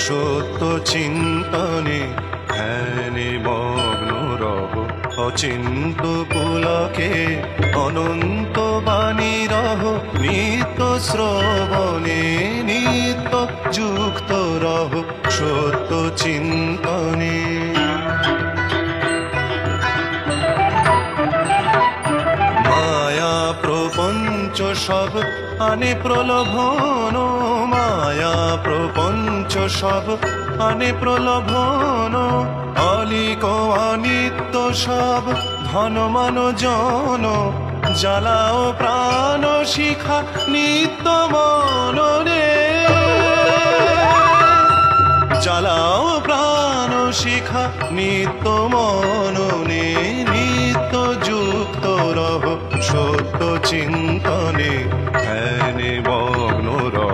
সত্য চিন্তনে ধ্যানে মগ্ন রহ, অচিন্ত পুলকে অনন্ত বাণী রহ, নিত্য শ্রবণে নিত্য যুক্ত রহ সত্য চিন্তনে। মায়া প্রপঞ্চ সব আনে প্রলোভন, মায়া প্রপঞ্চ সব আনে প্রলোভন, অলিক অনিত্য সব ধন মান জন, জ্বালাও প্রাণ শিখা নিত্য মননে, জ্বালাও প্রাণ শিখা নিত্য মননে, নিত্য যুক্ত রহ সত্য চিন্তনে ধ্যানে